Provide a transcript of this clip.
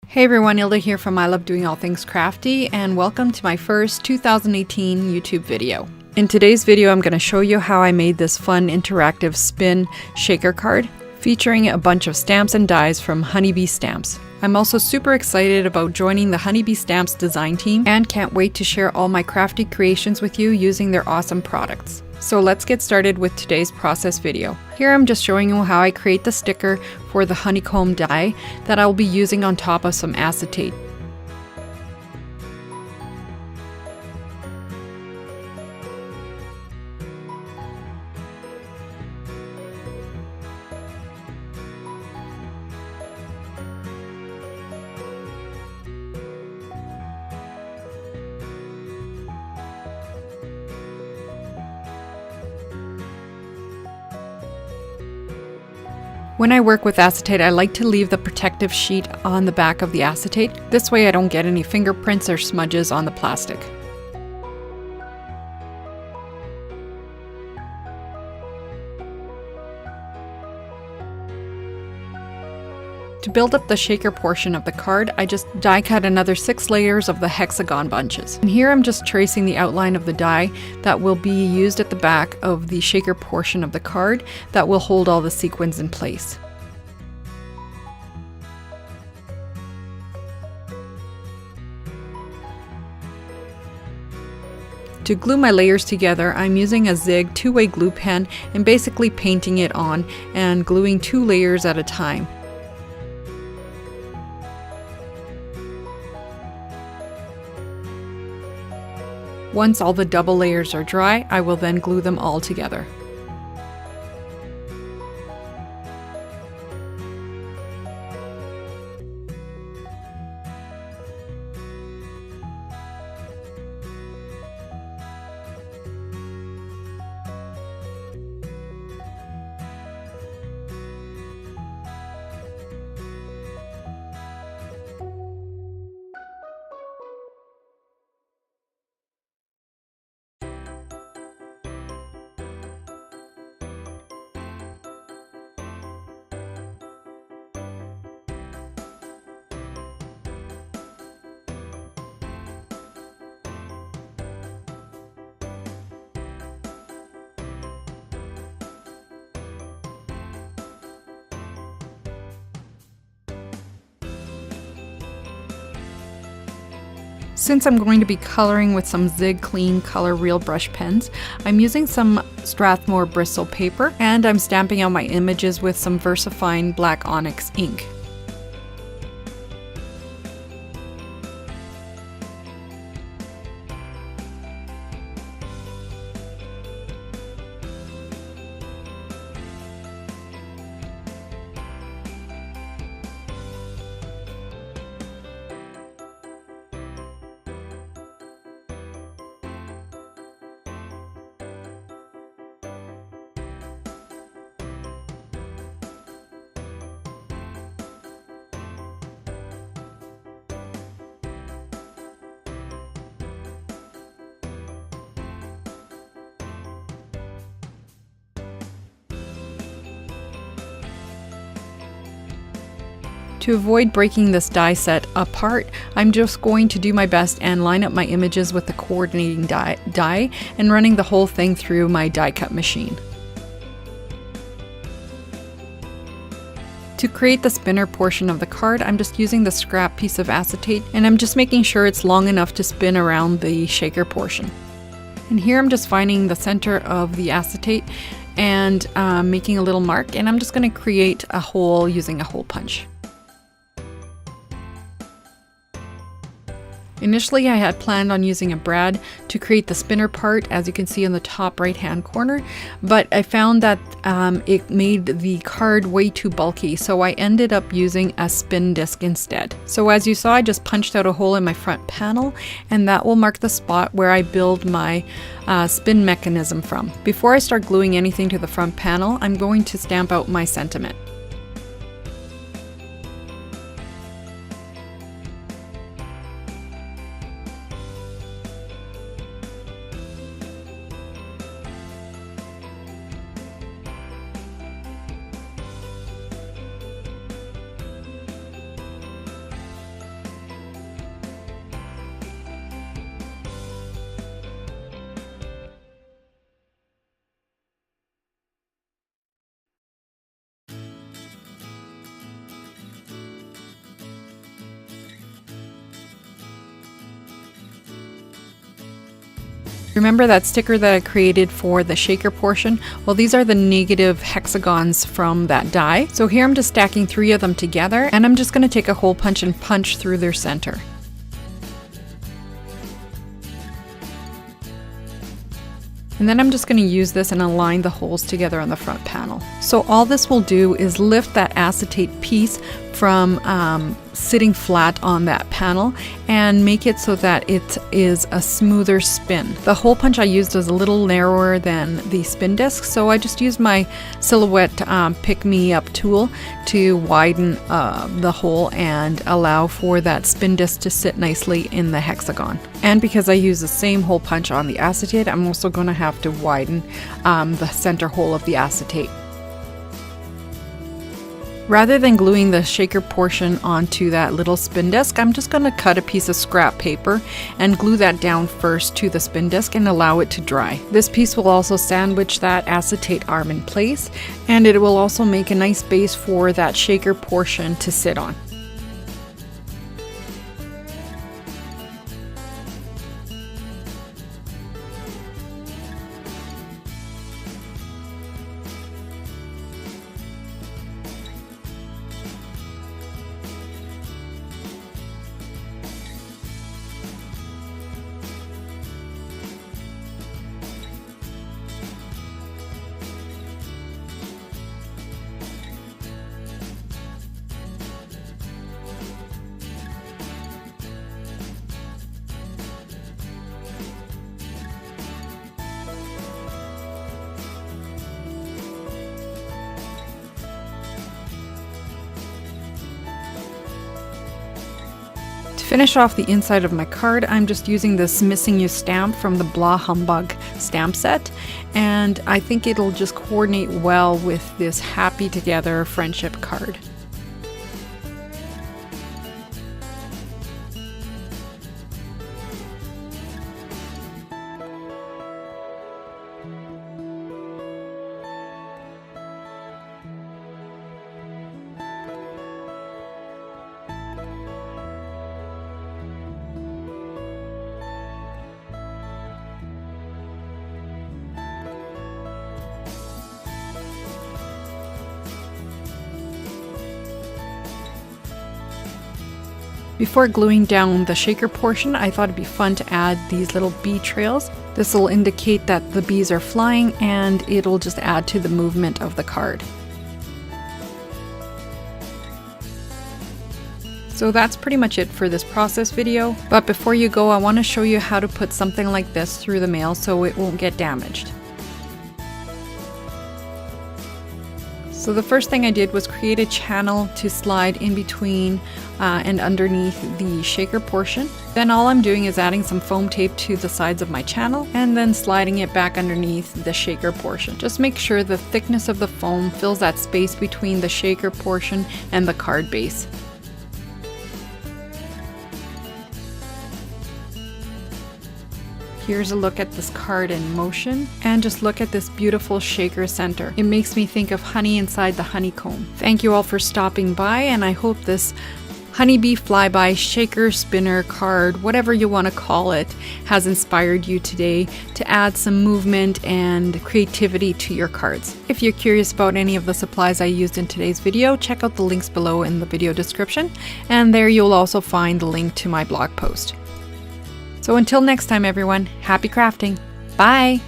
Hey everyone, Ilda here from I Love Doing All Things Crafty, and welcome to my first 2018 YouTube video. In today's video, I'm going to show you how I made this fun interactive spin shaker card featuring a bunch of stamps and dies from Honeybee Stamps. I'm also super excited about joining the Honeybee Stamps design team and can't wait to share all my crafty creations with you using their awesome products. So let's get started with today's process video. Here I'm just showing you how I create the sticker for the honeycomb die that I'll be using on top of some acetate. When I work with acetate, I like to leave the protective sheet on the back of the acetate. This way I don't get any fingerprints or smudges on the plastic. To build up the shaker portion of the card, I just die cut another 6 layers of the hexagon bunches. And here I'm just tracing the outline of the die that will be used at the back of the shaker portion of the card that will hold all the sequins in place. To glue my layers together, I'm using a Zig 2-way glue pen and basically painting it on and gluing 2 layers at a time. Once all the double layers are dry, I will then glue them all together. Since I'm going to be coloring with some Zig Clean Color Real Brush pens, I'm using some Strathmore Bristol paper and I'm stamping out my images with some VersaFine Black Onyx ink. To avoid breaking this die set apart, I'm just going to do my best and line up my images with the coordinating die and running the whole thing through my die cut machine. To create the spinner portion of the card, I'm just using the scrap piece of acetate and I'm just making sure it's long enough to spin around the shaker portion. And here I'm just finding the center of the acetate and making a little mark, and I'm just going to create a hole using a hole punch. Initially, I had planned on using a brad to create the spinner part, as you can see in the top right hand corner, but I found that it made the card way too bulky, so I ended up using a spin disc instead. So as you saw, I just punched out a hole in my front panel, and that will mark the spot where I build my spin mechanism from. Before I start gluing anything to the front panel, I'm going to stamp out my sentiment. Remember that sticker that I created for the shaker portion? Well, these are the negative hexagons from that die. So here I'm just stacking 3 of them together, and I'm just going to take a hole punch and punch through their center. And then I'm just going to use this and align the holes together on the front panel. So all this will do is lift that acetate piece from sitting flat on that panel and make it so that it is a smoother spin. The hole punch I used was a little narrower than the spin disc, so I just used my Silhouette pick-me-up tool to widen the hole and allow for that spin disc to sit nicely in the hexagon. And because I use the same hole punch on the acetate, I'm also going to have to widen the center hole of the acetate. Rather than gluing the shaker portion onto that little spin disc, I'm just going to cut a piece of scrap paper and glue that down first to the spin disc and allow it to dry. This piece will also sandwich that acetate arm in place, and it will also make a nice base for that shaker portion to sit on. To finish off the inside of my card, I'm just using this Missing You stamp from the Blah Humbug stamp set, and I think it'll just coordinate well with this Happy Together friendship card. Before gluing down the shaker portion, I thought it'd be fun to add these little bee trails. This will indicate that the bees are flying, and it'll just add to the movement of the card. So that's pretty much it for this process video. But before you go, I want to show you how to put something like this through the mail so it won't get damaged. So the first thing I did was create a channel to slide in between and underneath the shaker portion. Then all I'm doing is adding some foam tape to the sides of my channel and then sliding it back underneath the shaker portion. Just make sure the thickness of the foam fills that space between the shaker portion and the card base. Here's a look at this card in motion, and just look at this beautiful shaker center. It makes me think of honey inside the honeycomb. Thank you all for stopping by, and I hope this honeybee flyby shaker spinner card, whatever you want to call it, has inspired you today to add some movement and creativity to your cards. If you're curious about any of the supplies I used in today's video, check out the links below in the video description, and there you'll also find the link to my blog post. So until next time everyone, happy crafting! Bye!